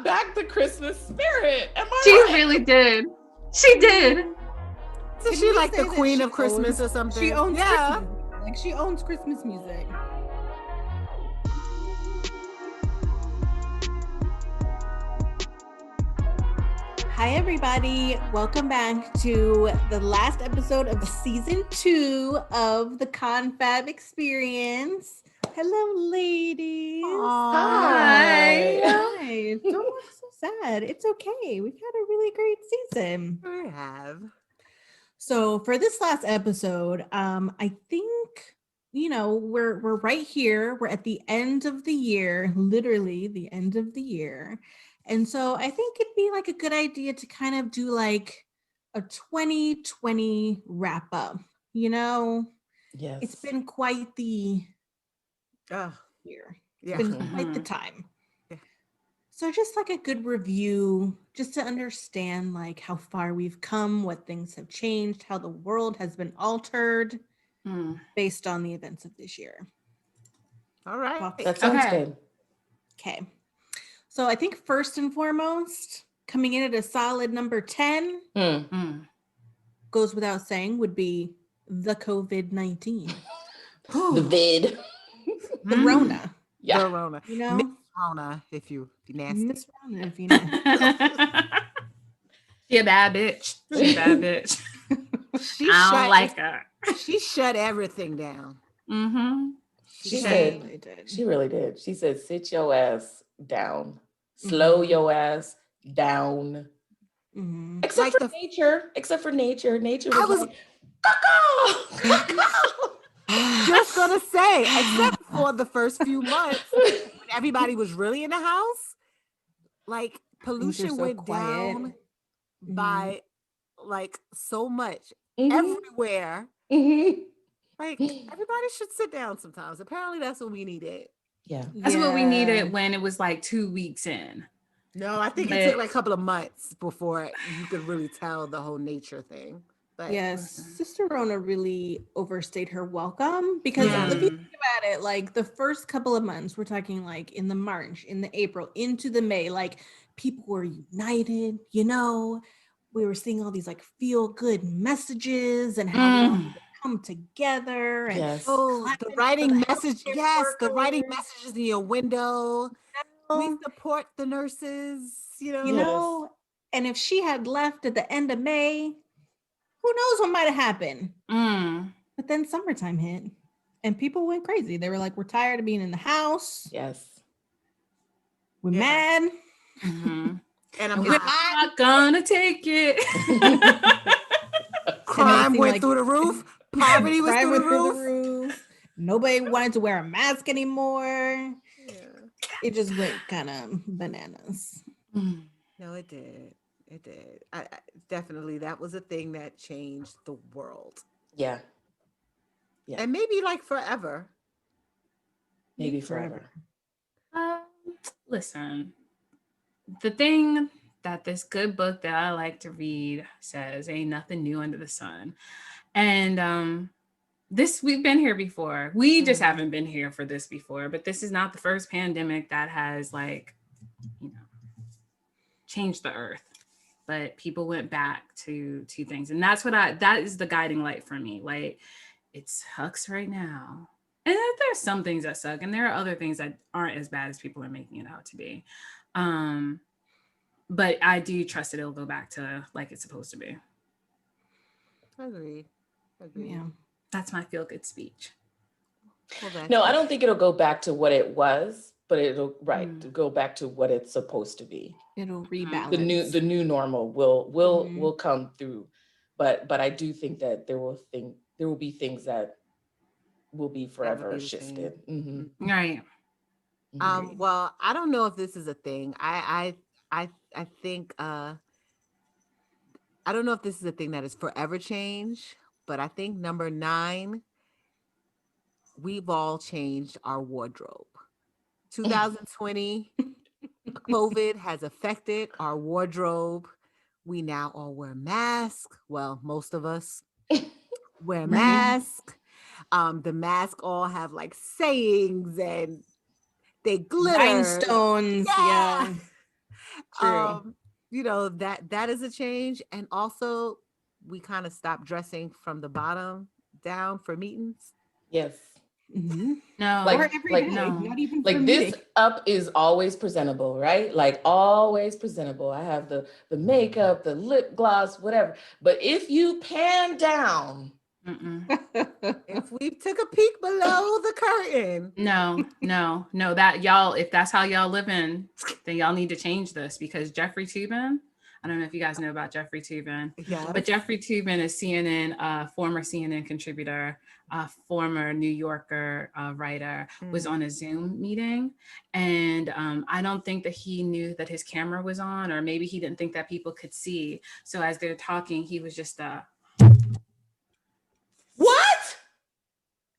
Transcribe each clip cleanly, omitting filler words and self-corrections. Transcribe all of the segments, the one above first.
brought back the Christmas spirit. Am I She right? really did. She did. So she like the queen of Christmas or something? She owns yeah. Christmas. Like she owns Christmas music. Hi everybody, welcome back to the last episode of season 2 of the Confab experience. Hello ladies. Hi. Hi. Don't look so sad. It's okay. We've had a really great season. We have. So for this last episode, I think, we're right here. We're at the end of the year, literally the end of the year. And so I think it'd be like a good idea to kind of do like a 2020 wrap up. Yes. It's been quite the year. It's been quite the time. Yeah. So just like a good review, just to understand like how far we've come, what things have changed, how the world has been altered based on the events of this year. All right. That sounds Okay. good. Okay. So I think first and foremost, coming in at a solid number 10, goes without saying, would be the COVID-19. The vid. The Rona. Yeah. The Rona. Miss Rona, if you nasty. Miss Rona, if you know. She a bad bitch. She a bad bitch. I don't like her. She shut everything down. Mm-hmm. She really said, did. she really did. She said, sit your ass down. Slow your ass down. Mm-hmm. Except Like for nature. Except for nature. Nature I was was- like, caw-caw. Just gonna say, except for the first few months when everybody was really in the house, like pollution so went quiet. down by like so much Mhm. everywhere. Mhm. Like everybody should sit down sometimes. Apparently that's what we needed. Yeah. That's what we needed when it was like 2 weeks in. No, I think it took like a couple of months before you could really tell the whole nature thing. But Yes, Sister Rona really overstayed her welcome because if you think about it, like the first couple of months, we're talking like in the March, in the April, into the May, like people were united, we were seeing all these like feel good messages and how we all need to come together and Yes. the writing message, the writing messages in your window. We support the nurses, and if she had left at the end of May, who knows what might have happened. But then summertime hit and people went crazy. They were like, we're tired of being in the house. Yes. We're mad. And I'm We're not gonna take it. Crime went through the roof. Poverty was through the roof. Nobody wanted to wear a mask anymore. It just went kind of bananas. No, it did. It did. I definitely, that was a thing that changed the world. Yeah. Yeah. And maybe like forever. Maybe forever. Listen, the thing that this good book that I like to read says ain't nothing new under the sun. And this, we've been here before. We just haven't been here for this before, but this is not the first pandemic that has changed the earth. But people went back to things. And that is the guiding light for me. Like, it sucks right now. And there's some things that suck. And there are other things that aren't as bad as people are making it out to be. But I do trust that it'll go back to like it's supposed to be. Agreed. Yeah. That's my feel-good speech. No, I don't think it'll go back to what it was, but it'll go back to what it's supposed to be. It'll rebalance. The new normal will come through, but I do think that there will be things that will be forever shifted. Right. Well, I don't know if this is a thing. I think I don't know if this is a thing that is forever change, but I think number 9, we've all changed our wardrobe. 2020, COVID has affected our wardrobe. We now all wear masks. Well, most of us wear masks. The masks all have like sayings and they glitter. Rhinestones. Yeah. True. You know, that is a change. And also we kind of stopped dressing from the bottom down for meetings. Yes. Mhm. No, Or Like, every like, day, no. not even for like this meeting. up is always presentable, right? Like always presentable. I have the makeup, the lip gloss, whatever. But if you pan down, Mm-mm. If we took a peek below the curtain. No, that y'all, if that's how y'all living, then y'all need to change this, because Jeffrey Toobin, I don't know if you guys know about Jeffrey Toobin, Yes. but Jeffrey Toobin is CNN, former CNN contributor, former New Yorker writer, was on a Zoom meeting. And I don't think that he knew that his camera was on, or maybe he didn't think that people could see. So as they're talking, he was just what?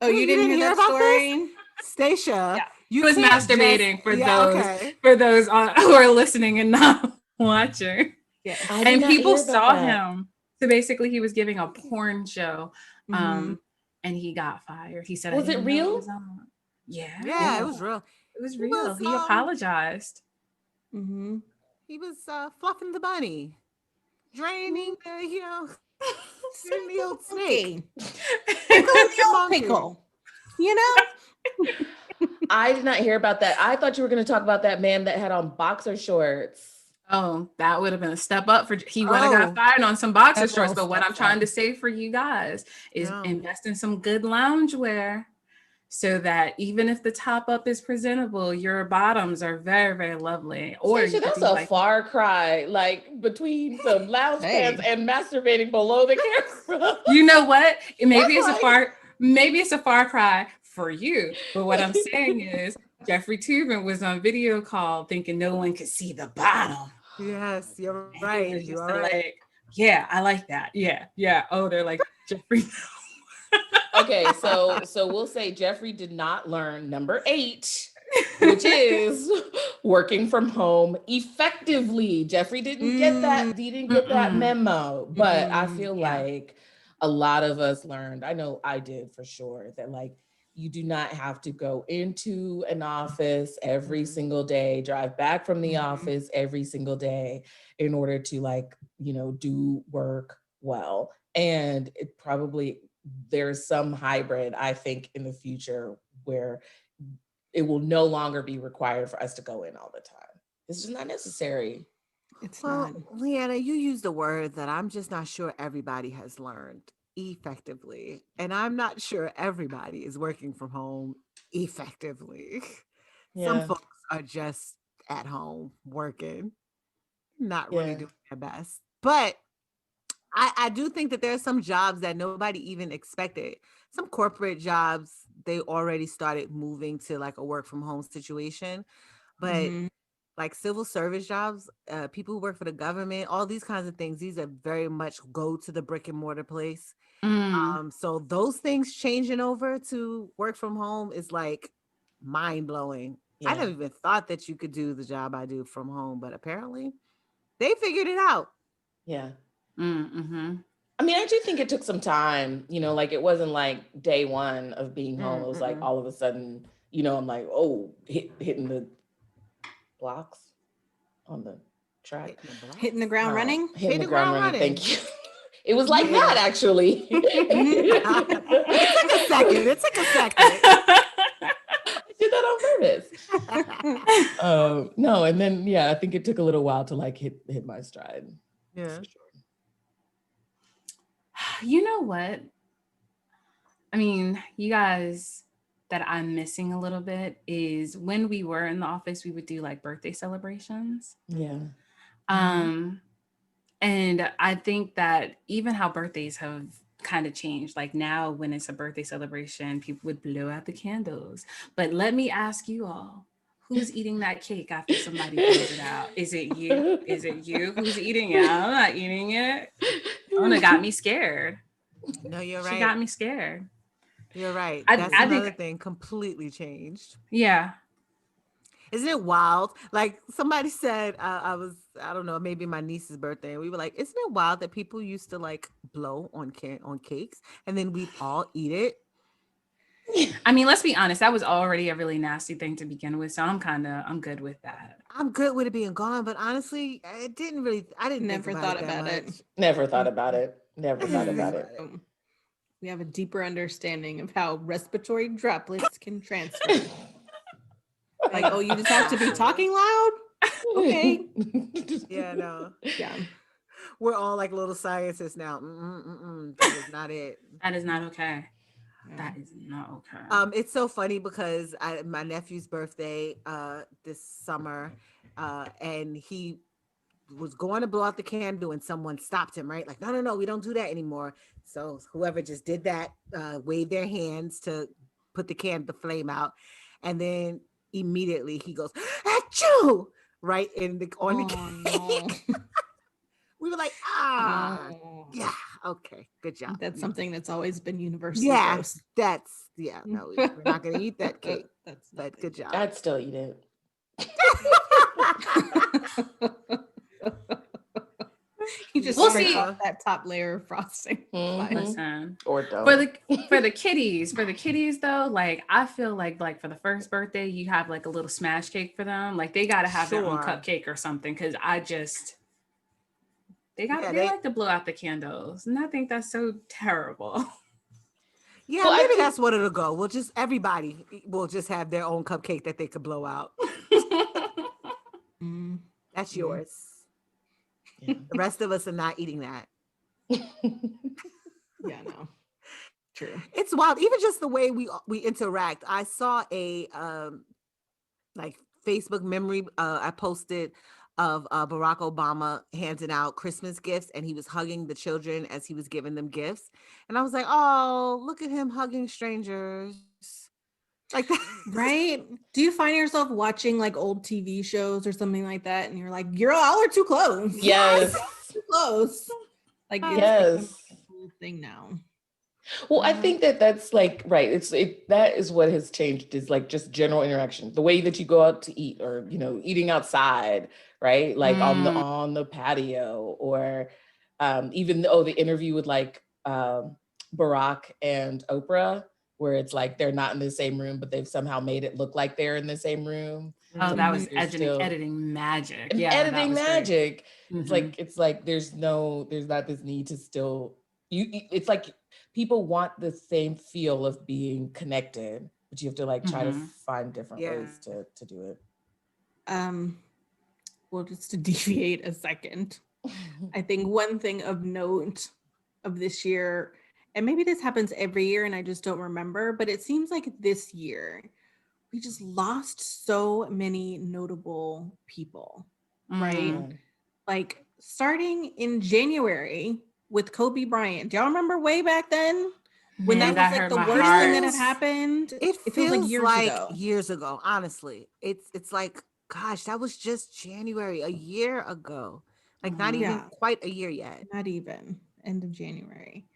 Oh, you didn't hear that about this? story? Stacia, Yeah. you He was can't masturbating just, for yeah, those okay. for those who are listening and not watching. Yes. I did And not people hear about saw that. him. So basically, he was giving a porn show, Mhm. and he got fired. He said, "I Was it didn't know it was real? on." Yeah, Yeah, it was real. it was He real. was He apologized. Mhm. he was fluffing the bunny, draining the, you know, draining the old snake. Tickling the old Monkey. pickle. You know? I did not hear about that. I thought you were going to talk about that man that had on boxer shorts. Oh, that would have been a step up for he would have got Oh, fired on some boxer Several shorts. But what I'm steps trying up. to say for you guys is no. invest in some good loungewear, so that even if the top up is presentable, your bottoms are very, very lovely. Or Stacia, you could that's do a like, far cry, like between some lounge Hey. pants and masturbating below the camera. you know what? Maybe it's That's like- maybe it's a far cry for you. But what I'm saying is Jeffrey Toobin was on video call thinking no one could see the bottom. Yes, you're And he right. was You just are right. like, yeah, I like that. Yeah, yeah. Oh, they're like, Jeffrey. Okay, so we'll say Jeffrey did not learn number 8, which is working from home effectively. Jeffrey didn't get that. He didn't get that memo, but I feel Yeah. like a lot of us learned. I know I did for sure that like you do not have to go into an office every single day, drive back from the office every single day in order to like, you know, do work well. And it probably there's some hybrid, I think, in the future where it will no longer be required for us to go in all the time. It's just not necessary. It's Well, not. Leanna, you used a word that I'm just not sure everybody has learned effectively. And I'm not sure everybody is working from home effectively. Some Yeah. folks are just at home working, not really Yeah. doing their best. But I do think that there are some jobs that nobody even expected. Some corporate jobs, they already started moving to like a work from home situation. But Mhm. like civil service jobs, people who work for the government, all these kinds of things, these are very much go to the brick and mortar place. So those things changing over to work from home is like mind blowing. I Yeah. never even thought that you could do the job I do from home, but apparently they figured it out. Yeah. Mm-hmm. I mean, I do think it took some time, you know, like it wasn't like day one of being home. It was like Mm-mm. all of a sudden, you know, I'm like, oh, hitting the blocks on the track. Hitting the block. Hitting the ground running. Hitting the ground running. Thank you. It was like Yeah. that, actually. It took a second. It took a second. I did that on purpose. No, and then yeah, I think it took a little while to like hit my stride. Yeah. For sure. You know what? I mean, you guys, that I'm missing a little bit is when we were in the office, we would do like birthday celebrations. Yeah. And I think that even how birthdays have kind of changed, like now when it's a birthday celebration, people would blow out the candles. But let me ask you all, who's eating that cake after somebody blows it out? Is it you? Is it you who's eating it? I'm not eating it. Ona got me scared. No, you're She right. got me scared. You're right. I That's think, another thing completely changed. yeah. Isn't it wild? Like somebody said, I don't know, maybe my niece's birthday, and we were like, isn't it wild that people used to like blow on cakes and then we'd all eat it? I mean, let's be honest, that was already a really nasty thing to begin with. So I'm good with that. I'm good with it being gone, but honestly, I didn't Never think thought about about it it. that much. Never thought about it. Never I thought didn't think about it. about it. We have a deeper understanding of how respiratory droplets can transfer. Like, oh, you just have to be talking loud? Okay. Yeah, no. Yeah. We're all like little scientists now. That is not it. That is not okay. Yeah. That is not okay. It's so funny because my nephew's birthday this summer, and he was going to blow out the candle and someone stopped him, right? Like, no, we don't do that anymore. So whoever just did that, waved their hands to put the flame out. And then immediately he goes, achoo! Right on the cake. No. We were like, Oh. yeah, okay, good job. That's something that's always been universally Yeah, gross. no, we're not gonna eat that cake. That's But good job. I'd still eat it. You just We'll scrape see. off that top layer of frosting. Mhm. Listen, Or don't. for the kiddies though, like I feel like for the first birthday, you have like a little smash cake for them. Like they gotta have their own Sure. cupcake or something. Cause they they- like to blow out the candles. And I think that's so terrible. Yeah, Well, I maybe think- that's what it'll go. Everybody will just have their own cupcake that they could blow out. Mm. That's Mhm. yours. Yeah. The rest of us are not eating that. Yeah, no. True. It's wild. Even just the way we interact. I saw a like Facebook memory I posted of Barack Obama handing out Christmas gifts, and he was hugging the children as he was giving them gifts. And I was like, oh, look at him hugging strangers. Like that. Right? Do you find yourself watching like old TV shows or something like that, and you're like, "You're all too close." Yes. Too close. Like it's Yes. become a whole thing now. Well, I think that's like right. That is what has changed is like just general interaction. The way that you go out to eat, or eating outside, right? Like on the patio, or even the interview with like Barack and Oprah, where it's like they're not in the same room, but they've somehow made it look like they're in the same room. Oh, that was There's still- editing magic. and Yeah, that editing was great. magic. Mhm. It's like there's not this need to still it's like people want the same feel of being connected, but you have to like try to find different ways to do it. Well, just to deviate a second, I think one thing of note of this year, and maybe this happens every year and I just don't remember, but it seems like this year we just lost so many notable people, right? Mhm. Like starting in January with Kobe Bryant. Do y'all remember way back then when Man, that was like hurt the my worst heart. thing that had happened? It feels like years ago. Honestly, it's like, gosh, that was just January, a year ago. Like not even Yeah. quite a year yet. Not even end of January.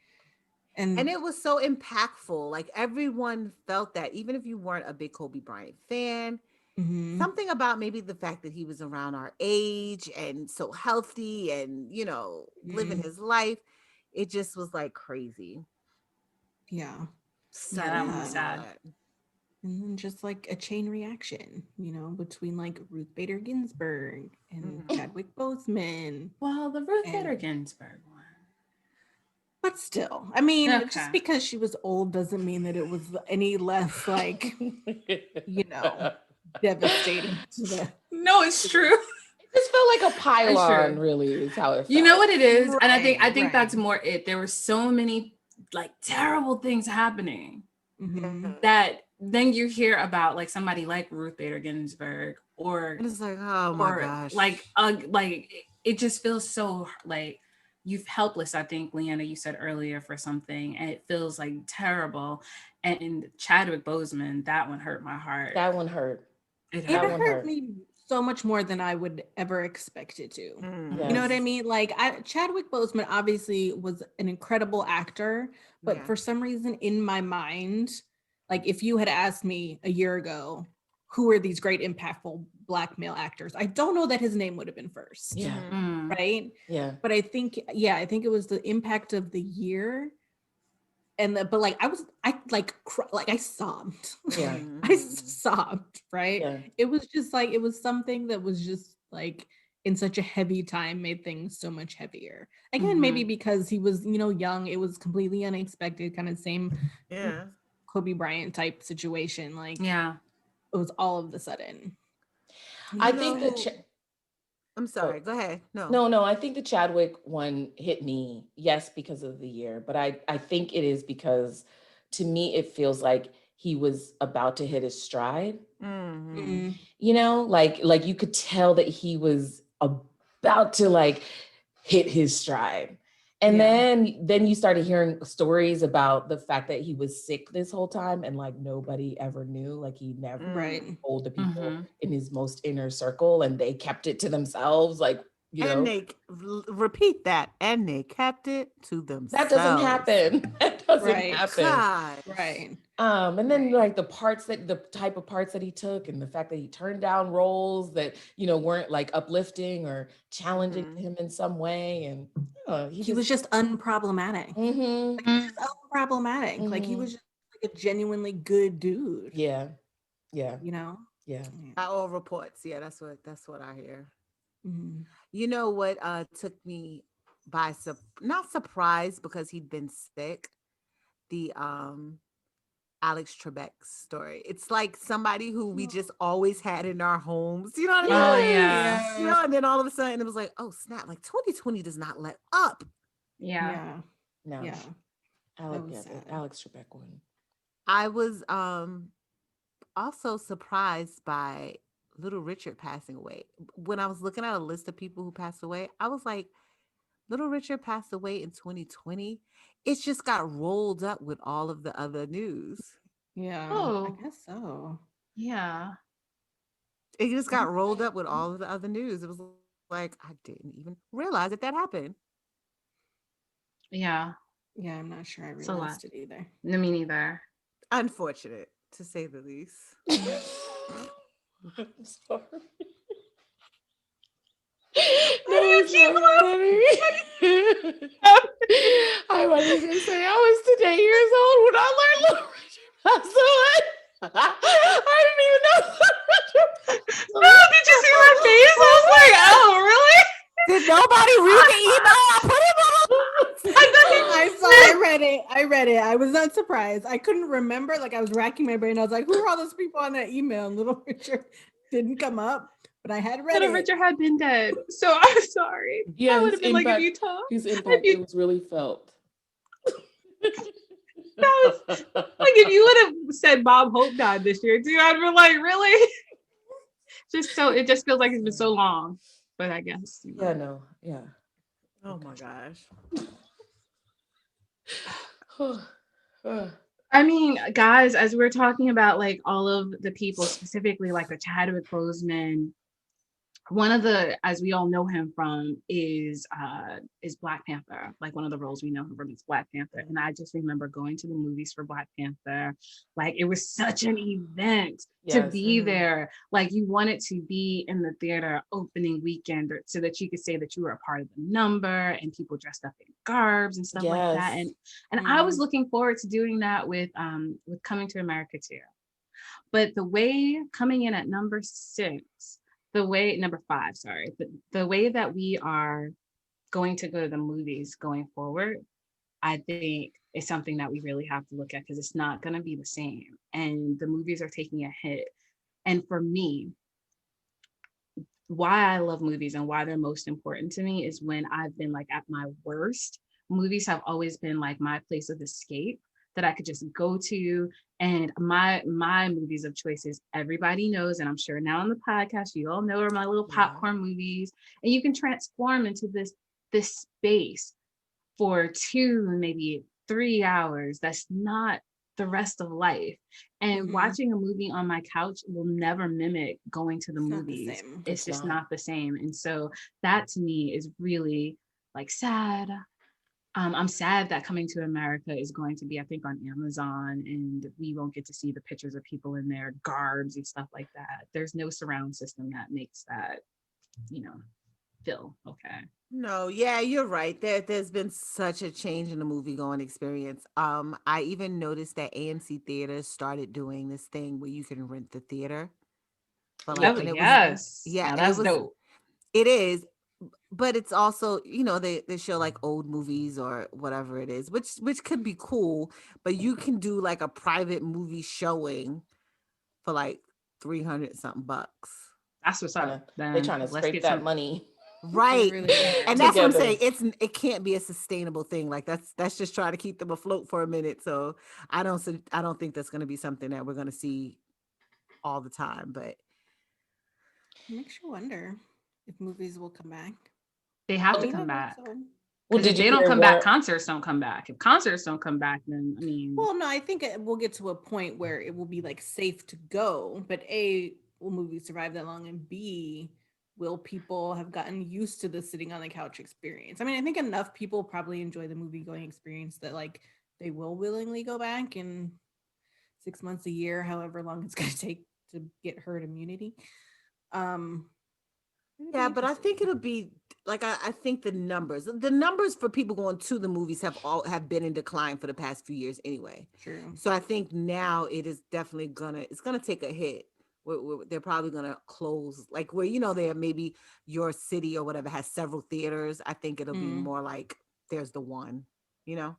And it was so impactful. Like everyone felt that, even if you weren't a big Kobe Bryant fan, Mhm. something about maybe the fact that he was around our age and so healthy and, living his life. It just was like crazy. Yeah. Yeah, that one was Suddenly, sad. And then just like a chain reaction, between like Ruth Bader Ginsburg and Chadwick Boseman. Well, the Ruth And- Bader Ginsburg one. But still, I mean, Okay. just because she was old doesn't mean that it was any less like, devastating to the. No, it's true. It just felt like a pylon, true. really, is how it felt. You know what it is? And I think Right. that's more it. There were so many like terrible things happening Mhm. that then you hear about like somebody like Ruth Bader Ginsburg or And it's like, oh my or gosh. like it just feels so like you've helpless. I think Leanna, you said earlier for something, and it feels like terrible. And Chadwick Boseman, that one hurt my heart. That one hurt. It It That hurt. one hurt hurt. me so much more than I would ever expect it to. Mm. You know what I Yes. mean? Like Chadwick Boseman obviously was an incredible actor, but Yeah. for some reason in my mind, like if you had asked me a year ago, who are these great impactful Black male actors? I don't know that his name would have been first. Yeah. Mm. Right. Yeah. But I think it was the impact of the year but like I like like I sobbed. Yeah. I sobbed, right? Yeah. It was just like it was something that was just like in such a heavy time made things so much heavier. Again, maybe because he was, young, it was completely unexpected, kind of same Yeah. Kobe Bryant type situation. Like Yeah. it was all of the sudden. I You think know that who? I'm sorry. Go ahead. No. no, I think the Chadwick one hit me, yes, because of the year, but I think it is because to me it feels like he was about to hit his stride. Mm-hmm. Like you could tell that he was about to like hit his stride. And Yeah. then you started hearing stories about the fact that he was sick this whole time and like nobody ever knew, like he never Right. told the people in his most inner circle and they kept it to themselves, like, And they repeat that, and they kept it to that doesn't themselves. happen. That doesn't Right. happen. God. Right. And then Right. like the type of parts that he took and the fact that he turned down roles that, weren't like uplifting or challenging to him in some way. And He was just unproblematic. Mhm. Like, he was just unproblematic. Like he was just like a genuinely good dude. Yeah. Yeah. You know? Yeah. By all reports. Yeah, that's what I hear. Mhm. You know what took me by not surprise because he'd been sick. The Alex Trebek story. It's like somebody who we just always had in our homes. You know what I Oh mean? yeah. You know, and then all of a sudden it was like, oh snap! Like 2020 does not let up. Yeah. Yeah. No. Yeah. I like That was the sad. Alex Trebek one. I was also surprised by Little Richard passing away. When I was looking at a list of people who passed away, I was like, Little Richard passed away in 2020. It just got rolled up with all of the other news. Yeah. I Oh. guess so. Yeah. It just got rolled up with all of the other news. It was like, I didn't even realize that happened. Yeah. Yeah, I'm not sure I It's a lot. realized it either. No, me neither. Unfortunate, to say the least. I'm sorry. Why do you keep funny. I wasn't gonna say I was today years old when I learned Little Richard passed away. I didn't even know. No, did you see my face? I was like, oh, really? Did nobody read the email? I put it on. I read it. I was not surprised. I couldn't remember. Like I was racking my brain. I was like, who are all those people on that email? And Little Richard didn't come up, but I had read Little it. Richard had been dead. So I'm sorry. Yeah, I would have been like, if you talk. His impact it was really felt. That was like if you would have said Bob Hope died this year too, I'd be like, really? It just feels like it's been so long. But I guess. Yeah, no, yeah. Oh my gosh. I mean, guys, as we're talking about like all of the people, specifically like the Chadwick Boseman, one of the, as we all know him from, is Black Panther. Like one of the roles we know him from is Black Panther. And I just remember going to the movies for Black Panther. Like it was such an event to be there. Like you wanted to be in the theater opening weekend so that you could say that you were a part of the number and people dressed up in garbs and stuff like that. And I was looking forward to doing that with Coming to America too. But the way coming in at number 5, sorry, the way that we are going to go to the movies going forward, I think is something that we really have to look at because it's not going to be the same. And the movies are taking a hit. And for me, why I love movies and why they're most important to me is when I've been like at my worst, movies have always been like my place of escape that I could just go to. And my movies of choices, everybody knows, and I'm sure now on the podcast, you all know are my little popcorn movies. And you can transform into this space for 2, maybe 3 hours. That's not the rest of life. And watching a movie on my couch will never mimic going to the movies. It's just not the same. And so that to me is really like sad. I'm sad that Coming to America is going to be, I think, on Amazon, and we won't get to see the pictures of people in their garbs and stuff like that. There's no surround system that makes that, feel okay. No, yeah, you're right. There's been such a change in the movie going experience. I even noticed that AMC theaters started doing this thing where you can rent the theater for Yeah. like, Oh and it was, yes, yeah, now and that's dope. it is, but it's also, they show like old movies or whatever it is, which could be cool, but you can do like a private movie showing for like 300 something bucks. That's what's Tryna- up. they Then trying to let's scrape get that some. money Right. really And that's what I'm together. saying. It can't be a sustainable thing. Like that's just trying to keep them afloat for a minute. So I don't think that's going to be something that we're going to see all the time. But Makes you wonder if movies will come back. They have I to mean, I come hope back. so. Well, Because if did you they don't hear come back, War? concerts don't come back. If concerts don't come back, then I mean, Well, no, I think we'll get to a point where it will be like safe to go. But A, will movies survive that long? And B, will people have gotten used to the sitting on the couch experience? I mean, I think enough people probably enjoy the movie going experience that like they will willingly go back in 6 months, a year, however long it's going to take to get herd immunity. It'll be yeah, but I think interesting. it'll be like I think the numbers for people going to the movies have been in decline for the past few years anyway. True. So I think now it is definitely it's gonna take a hit. They're probably gonna close, like where there maybe your city or whatever has several theaters. I think it'll be more like there's the one, you know.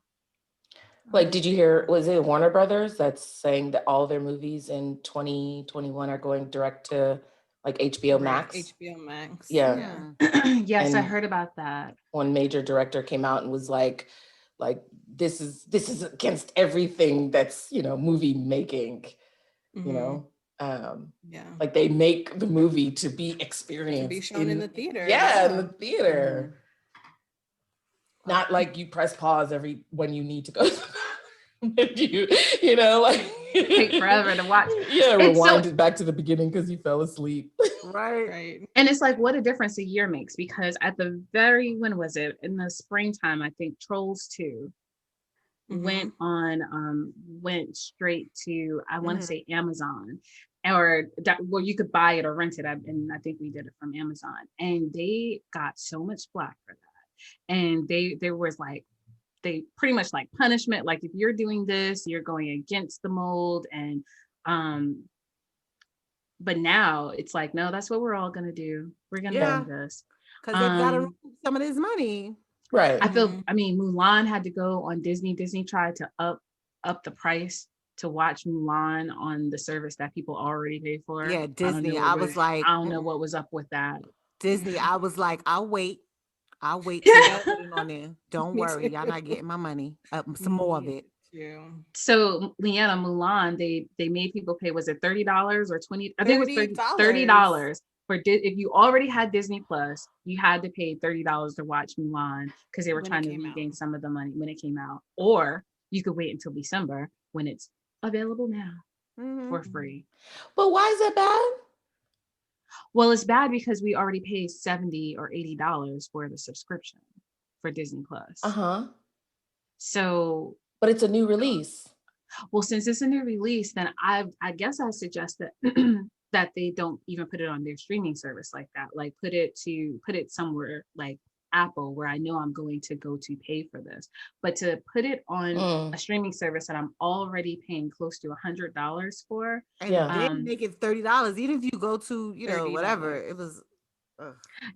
Like, did you hear? Was it Warner Brothers that's saying that all their movies in 2021 are going direct to like HBO Right, Max? HBO Max. Yeah. yes, I And heard about that. one major director came out and was like this is against everything that's movie making. You Mhm. know, Yeah. like they make the movie to be To be experienced shown in the theater. in the Yeah. theater. Not like you press pause when you need to go. If like Take forever to watch. Yeah, It's so, rewind it back to the beginning because you fell asleep. Right. Right. and it's like what a difference a year makes, because at the when was it, in the springtime, I think Trolls 2 went straight to, I want to say, Amazon, or well, you could buy it or rent it, and I think we did it from Amazon, and they got so much flack for that. And there was like, they pretty much like punishment, like if you're doing this, you're going against the mold. And but now it's like, no, that's what we're all gonna do. We're gonna Yeah. do this. Because they've got to recoup some of this money. Right. I mean, Mulan had to go on Disney. Disney tried to up the price to watch Mulan on the service that people already paid for. Yeah, Disney. I was like, I don't know what was up with that. Disney. I was like, I'll wait till Yeah. y'all put it on there. Don't Me worry, too. y'all not getting my money. Some more of it. Yeah. So Leanna, Mulan, they made people pay, was it $30 or 20? I think it was $30. $30 for if you already had Disney Plus, you had to pay $30 to watch Mulan, because they were When it trying to came regain out. some of the money when it came out. Or you could wait until December when it's available now for free. But why is that bad? Well, it's bad because we already paid $70 or $80 for the subscription for Disney Plus. So, but it's a new release. well, since it's a new release, then I guess I suggest that that they don't even put it on their streaming service like that. Like put it somewhere like Apple, where I know I'm going to go to pay for this. But to put it on a streaming service that I'm already paying close to $100 for, and then make it $30. Even if you go to whatever, it was.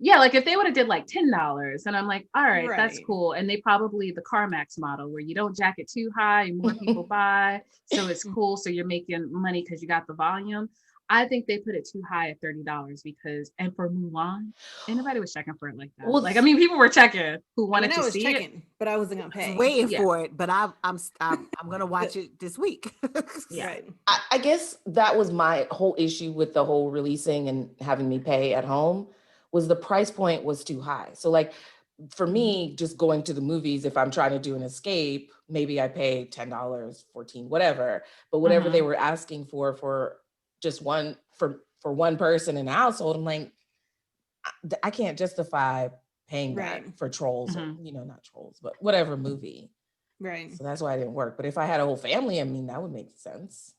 Yeah, like if they would have did like $10, and I'm like, all right, that's Right. cool. And they probably the CarMax model where you don't jack it too high and more people buy, so it's cool. So you're making money because you got the volume. I think they put it too high at $30 because, and for Mulan, ain't nobody was checking for it like that. Well, like, I mean, people were checking who wanted to see checking, it, but I wasn't gonna pay. Waiting for it, but I'm gonna watch it this week. Yeah. Right. I guess that was my whole issue with the whole releasing and having me pay at home, was the price point was too high. So like for me, just going to the movies, if I'm trying to do an escape, maybe I pay $10, $14, whatever. But whatever they were asking for just one for one person in the household, I'm like, I can't justify paying that for Trolls, or, not Trolls, but whatever movie. Right. So that's why it didn't work. But if I had a whole family, I mean, that would make sense.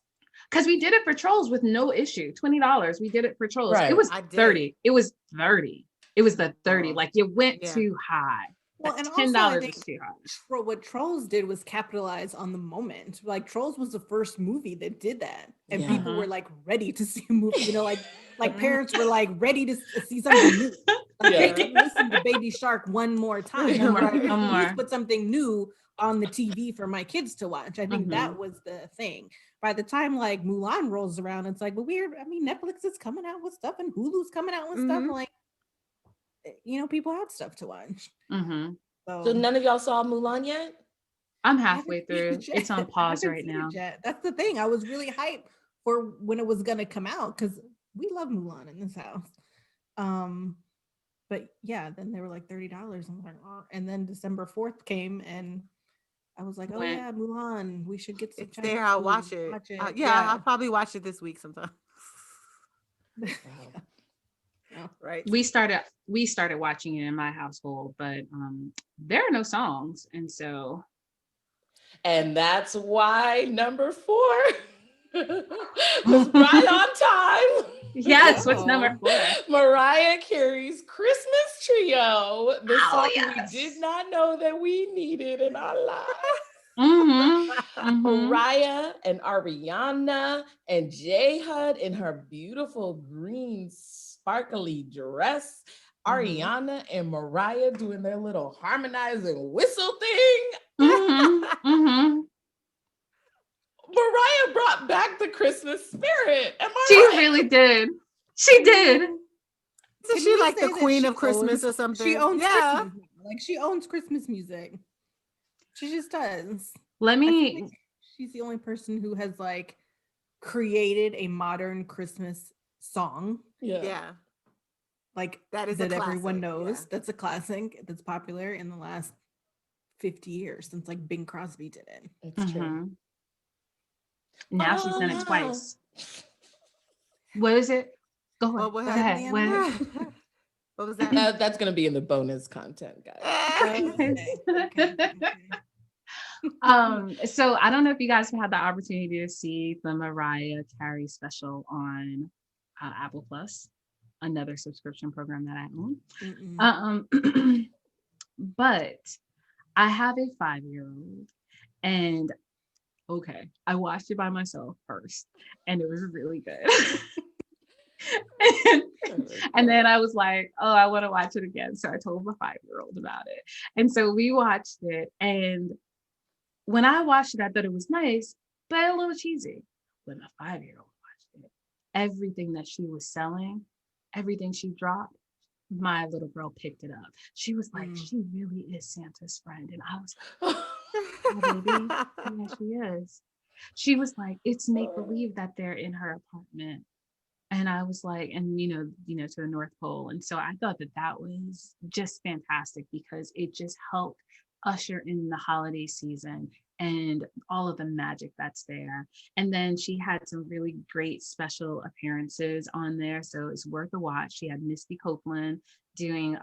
Because we did it for Trolls with no issue. $20. We did it for Trolls. Right. It was 30. It was 30. It was the 30. Oh. Like you went Yeah. too high. Well, That and $10 also I think is too high. what Trolls did was capitalize on the moment. Like Trolls was the first movie that did that, and Yeah. people were like ready to see a movie. You know, like parents were like ready to see something new. Like Yeah. they didn't listen to Baby Shark one more time. They were like, Right. One at least more. put something new on the TV for my kids to watch. I think that Mhm. was the thing. By the time like Mulan rolls around, it's like, but weird. I mean, Netflix is coming out with stuff, and Hulu's coming out with stuff. Mhm. Like, you know, people had stuff to watch. Mhm. So none of y'all saw Mulan yet? I'm I halfway haven't seen through. it yet. It's on I pause haven't right seen now. it yet. That's the thing. I was really hyped for when it was gonna come out because we love Mulan in this house. But yeah, then they were like $30. I'm like, oh. And then December 4th came, and I was like, oh Went. yeah, Mulan. We should get some. It's there. Chinese I'll food, watch it. Watch it. Yeah, I'll probably watch it this week sometime. Yeah. Right. We started watching it in my household, but there are no songs, and so And that's why number 4 was right on time. yes, what's number Oh. 4? Mariah Carey's Christmas Trio, the Oh, song yes. we did not know that we needed in our lives. Mm-hmm. Mariah and Ariana and J Hud in her beautiful green sparkly dress. Ariana and Mariah doing their little harmonizing whistle thing. Mm-hmm. Mariah brought back the Christmas spirit. Am I She right? really did. She did. So Can she we like the say that queen she of Christmas owns- or something? She owns Yeah. Christmas music. Like she owns Christmas music. She just does. Let I feel me. like she's the only person who has like created a modern Christmas song Yeah. like That is a that everyone classic, knows. yeah. That's a classic that's popular in the last 50 years since like Bing Crosby did it. It's true. Mhm. Now she's done it Oh. twice. What is it? Go ahead. What Go happened, ahead. What- What was that? That's going to be in the bonus content, guys. Okay. So I don't know if you guys had the opportunity to see the Mariah Carey special on Apple Plus, another subscription program that I own. Mm-mm. But I have a 5-year-old, and okay, I watched it by myself first, and it was really good. And then I was like, oh, I want to watch it again. So I told my 5-year-old about it. And so we watched it. And when I watched it, I thought it was nice, but a little cheesy. When my 5-year-old watched it, everything that she was selling, everything she dropped, my little girl picked it up. She was like, she really is Santa's friend. And I was like, oh, baby, yeah, she is. She was like, it's make believe that they're in her apartment. And I was like, and to the North Pole. And so I thought that was just fantastic because it just helped usher in the holiday season and all of the magic that's there. And then she had some really great special appearances on there. So it's worth a watch. She had Misty Copeland doing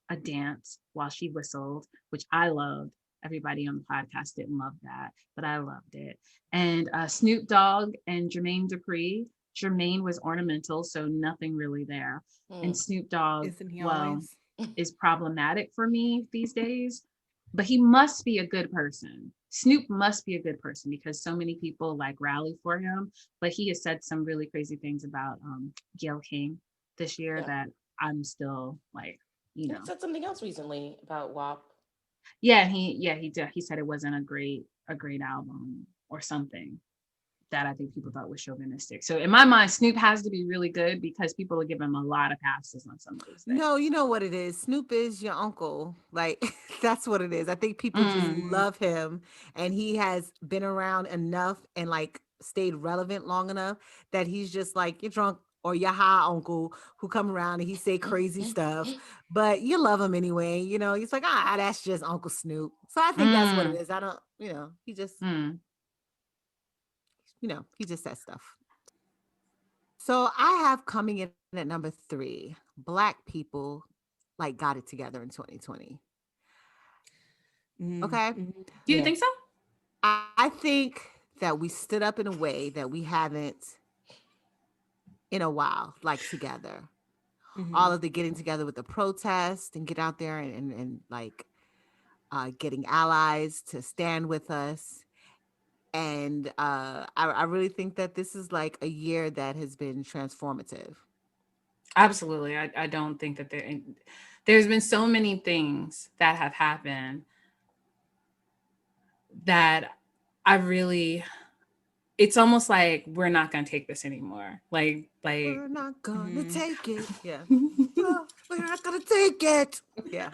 a dance while she whistled, which I loved. Everybody on the podcast didn't love that, but I loved it. And Snoop Dogg and Jermaine Dupri. Jermaine was ornamental, so nothing really there. And Snoop Dogg, Isn't he well, always? is problematic for me these days, but he must be a good person. Snoop must be a good person because so many people like rally for him, but he has said some really crazy things about Gayle King this year that I'm still like, He said something else recently about WAP. he did. He said it wasn't a great album or something that I think people thought was chauvinistic. So in my mind, Snoop has to be really good because people will give him a lot of passes on some of those things. No, you know what it is. Snoop is your uncle. Like that's what it is. I think people just love him, and he has been around enough and like stayed relevant long enough that he's just like your drunk or your high uncle who come around and he say crazy stuff, but you love him anyway. He's like, that's just Uncle Snoop. So I think that's what it is. I don't, he just. He just says stuff. So I have coming in at number 3, Black people like got it together in 2020. Okay. Do you think so? I think that we stood up in a way that we haven't in a while, like together. all Mhm. of the getting together with the protest and get out there and like getting allies to stand with us. And I really think that this is like a year that has been transformative. Absolutely. I don't think that there's been so many things that have happened that I really, it's almost like we're not going to take this anymore. Like We're not gonna Mhm. take it. Yeah. Oh, we're not gonna take it. Yeah.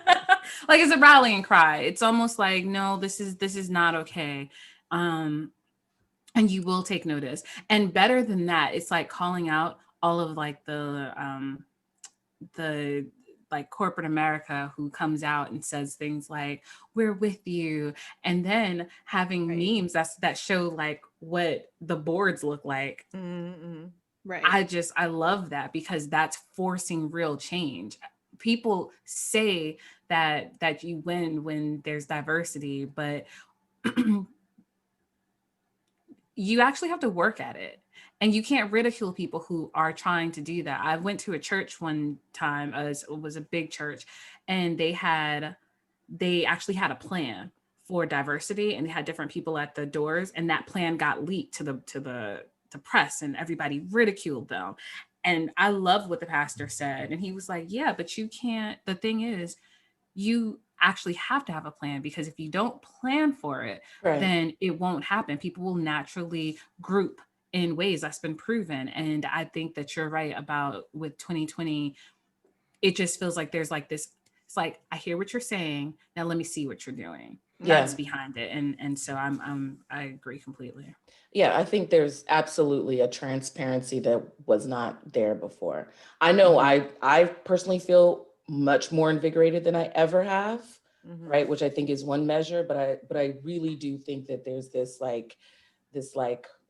like it's a rallying cry. It's almost like, no, this is not okay. Um and you will take notice. And better than that, it's like calling out all of like the like corporate America who comes out and says things like we're with you, and then having Right. memes that show like what the boards look like. Mm-mm. Right. I love that because that's forcing real change. People say that you win when there's diversity, but you actually have to work at it, and you can't ridicule people who are trying to do that. I went to a church one time, as it was a big church, and they actually had a plan for diversity, and they had different people at the doors, and that plan got leaked to press, and everybody ridiculed them. And I love what the pastor said, and he was like, yeah, but you can't, the thing is, you actually have to have a plan, because if you don't plan for it, Right. then it won't happen. People will naturally group in ways that's been proven. And I think that you're right about with 2020, it just feels like there's like this, it's like, I hear what you're saying. Now let me see what you're doing. That's Yeah. behind it. And so I agree completely. Yeah, I think there's absolutely a transparency that was not there before. I know Mhm. I personally feel much more invigorated than I ever have, Mm-hmm. right? Which I think is one measure, but I really do think that there's this like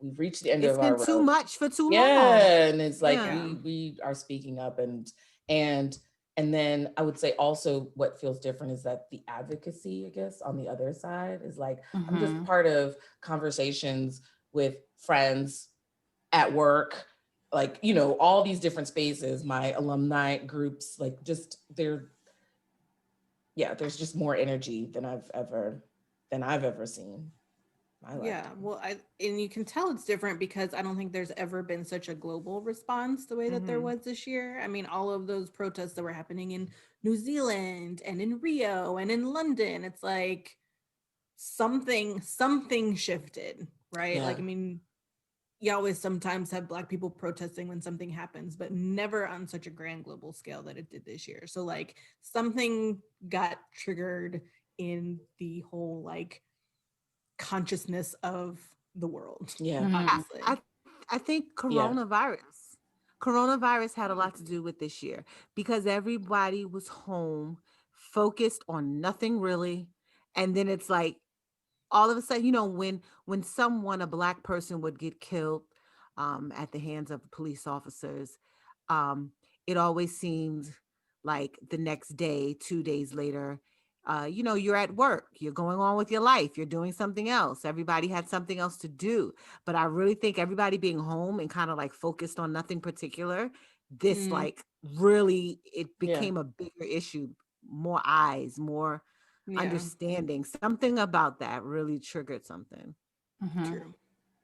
we've reached the end It's of been our too rope. much for too long. Yeah, and it's like Yeah. we are speaking up, and and then I would say also what feels different is that the advocacy, I guess, on the other side is like I'm just Mhm. part of conversations with friends at work, like, all these different spaces, my alumni groups, like just there's just more energy than I've ever seen. I Yeah, like. well, and you can tell it's different because I don't think there's ever been such a global response the way that there Mm-hmm. was this year. I mean, all of those protests that were happening in New Zealand and in Rio and in London, it's like something shifted, right? Yeah. Like, I mean, you always sometimes have Black people protesting when something happens, but never on such a grand global scale that it did this year. So, like, something got triggered in the whole like consciousness of the world, Yeah. I, Mhm. obviously. I I think Yeah. coronavirus had a lot to do with this year because everybody was home, focused on nothing really. And then it's like all of a sudden, when someone, a black person, would get killed at the hands of police officers, um, it always seemed like the next day, 2 days later, you're at work, you're going on with your life, you're doing something else. Everybody had something else to do. But I really think everybody being home and kind of like focused on nothing particular, this Mm, like really, it Yeah. became a bigger issue, more eyes, more yeah, understanding. Something about that really triggered something. Mhm. true.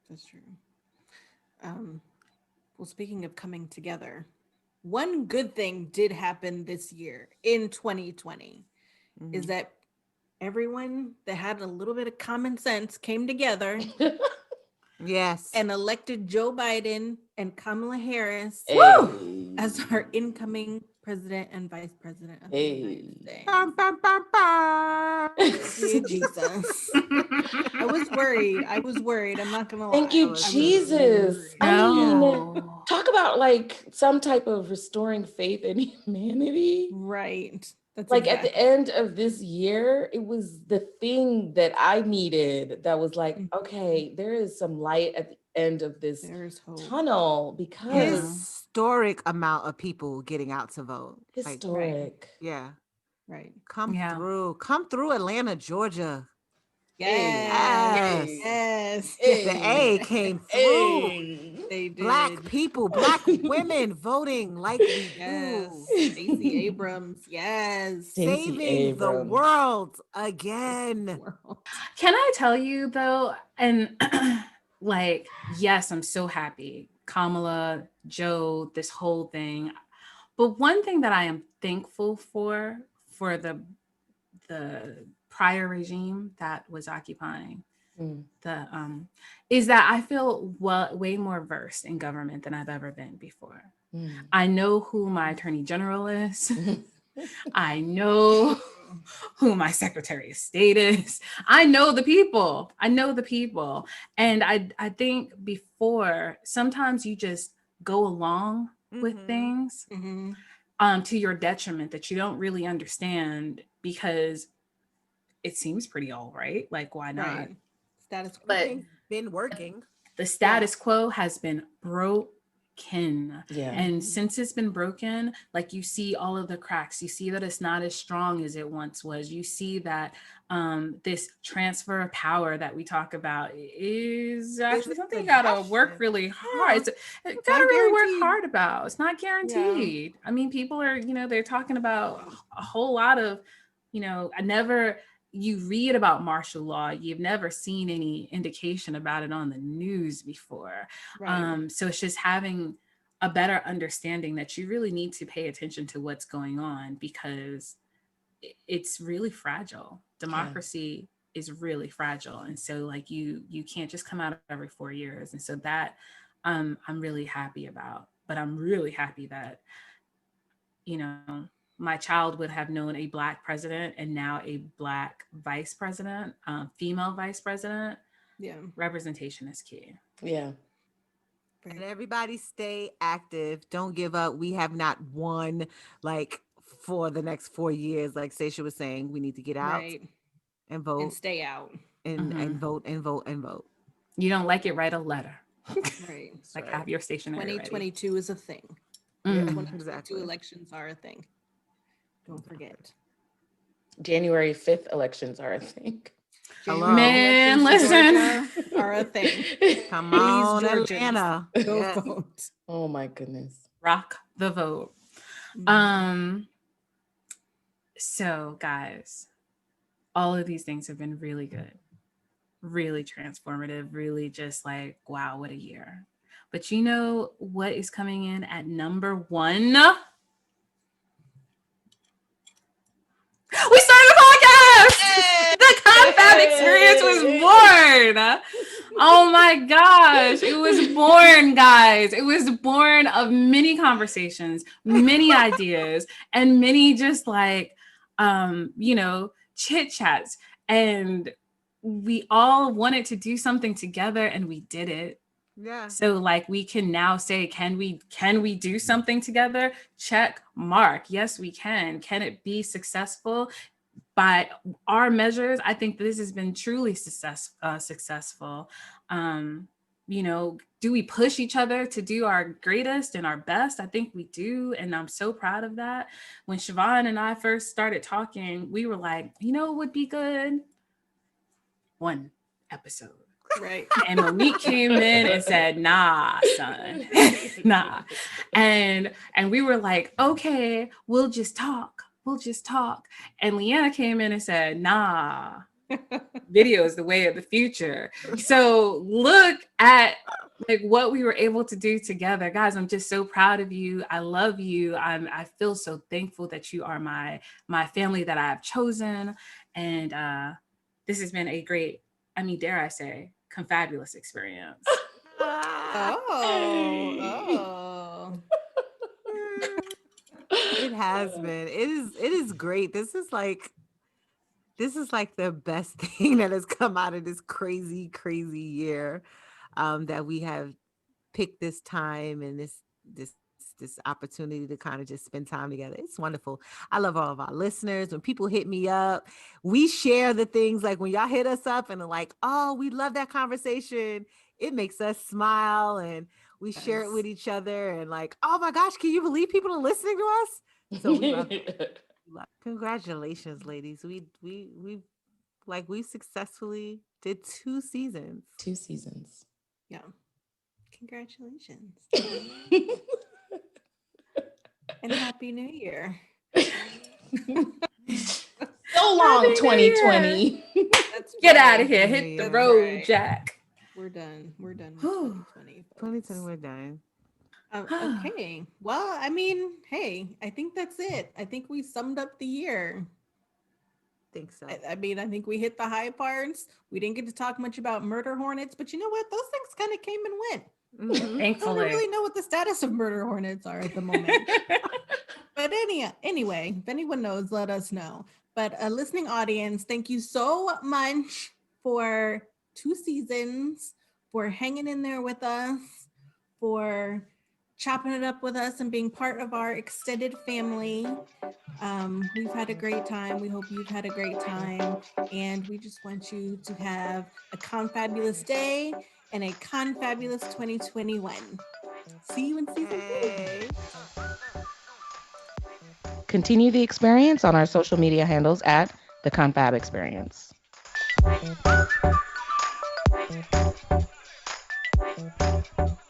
That's true. Um, well, speaking of coming together, one good thing did happen this year in 2020 is Hmm. that everyone that had a little bit of common sense came together Yes. and elected Joe Biden and Kamala Harris Woo! as Hey. our incoming president and vice president of the United Hey. States. Bum, bum, bum, bum. Yeah, Jesus. I was worried. I was worried. I'm not gonna Thank I lie. you, was I was too. Jesus. worried. I Yeah. mean, No. talk about like some type of restoring faith in humanity. Right. That's Like at the exactly. end of this year, it was the thing that I needed that was like, Mhm. okay, there is some light at the end of this There's hope. tunnel Yeah. because Historic amount of people getting out to vote. Like, Right. historic. yeah. Right. Come Yeah. through. Come through Atlanta, Georgia. Yes. Yes. Yes. The A came through. They did. Black people, Black women voting like we Yes. do. Stacey Abrams. Yes. Stacey Saving the Abrams. world again. World. Can I tell you though, and like, yes, I'm so happy. Kamala, Joe, this whole thing. But one thing that I am thankful for the prior regime that was occupying the is that I feel way more versed in government than I've ever been before. I know who my attorney general is. I know who my secretary of state is. I know the people. And I think before, sometimes you just go along with things to your detriment that you don't really understand because it seems pretty all right. Like, why not? Right. Status quo. But been working. The status quo has been broken. Yeah. And since it's been broken, like you see all of the cracks, you see that it's not as strong as it once was. You see that this transfer of power that we talk about is actually something you gotta work really hard. Yeah. It's gotta really work hard about. It's not guaranteed. Yeah. I mean, people are, they're talking about a whole lot of, you read about martial law, you've never seen any indication about it on the news before. Right. So it's just having a better understanding that you really need to pay attention to what's going on because it's really fragile. Democracy is really fragile. And so like you can't just come out every 4 years. And so that I'm really happy about, but I'm really happy that, my child would have known a Black president and now a Black vice president, female vice president. Yeah. Representation is key. Yeah. And everybody stay active. Don't give up. We have not won like for the next 4 years. Like Stacia was saying, we need to get out and vote. And stay out. And vote and vote and vote. You don't like it, write a letter. Right. Like have your stationery 2022 ready. Is a thing. Yeah, 2022 elections are a thing. Don't forget. January 5th elections are a thing. Man, listen. Are a thing. Come on, Atlanta. Go vote. Oh my goodness. Rock the vote. So guys, all of these things have been really good, really transformative, really just like, wow, what a year. But you know what is coming in at number 1? We started a podcast! The Confab experience was born! Oh my gosh, it was born, guys. It was born of many conversations, many ideas, and many just like, chit chats. And we all wanted to do something together and we did it. Yeah. So like we can now say, can we do something together? Check mark. Yes, we can. Can it be successful? By our measures, I think this has been truly successful. Do we push each other to do our greatest and our best? I think we do. And I'm so proud of that. When Siobhan and I first started talking, we were like, what would be good? 1 episode. Right. And Monique came in and said, nah, son, nah. And we were like, okay, we'll just talk. And Leanna came in and said, nah, video is the way of the future. So look at like what we were able to do together. Guys, I'm just so proud of you. I love you. I feel so thankful that you are my family that I have chosen. And this has been a great, dare I say, confabulous experience. Oh. It has been. It is great. This is like the best thing that has come out of this crazy year, that we have picked this time and this opportunity to kind of just spend time together. It's wonderful. I love all of our listeners. When people hit me up, we share the things like when y'all hit us up and are like, oh, we love that conversation. It makes us smile and we share it with each other and like, oh my gosh, can you believe people are listening to us? So we love it. Congratulations, ladies. We like we successfully did 2 seasons. 2 seasons. Yeah. Congratulations. And Happy New Year. So long, Happy New 2020. That's Get right. out of here. Hit the That's road, right. Jack. We're done. We're done with Whew. 2020. 2020, folks. we're done. Okay. Well, I mean, hey, I think that's it. I think we summed up the year. Think so. I mean, I think we hit the high parts. We didn't get to talk much about murder hornets, but you know what? Those things kind of came and went. Mhm. I don't Thankfully. really know what the status of murder hornets are at the moment. But anyway, if anyone knows, let us know. But a listening audience, thank you so much for 2 seasons, for hanging in there with us, for chopping it up with us and being part of our extended family. We've had a great time. We hope you've had a great time. And we just want you to have a confabulous day and a confabulous 2021. See you in season 3. Hey. Continue the experience on our social media handles at the Confab Experience.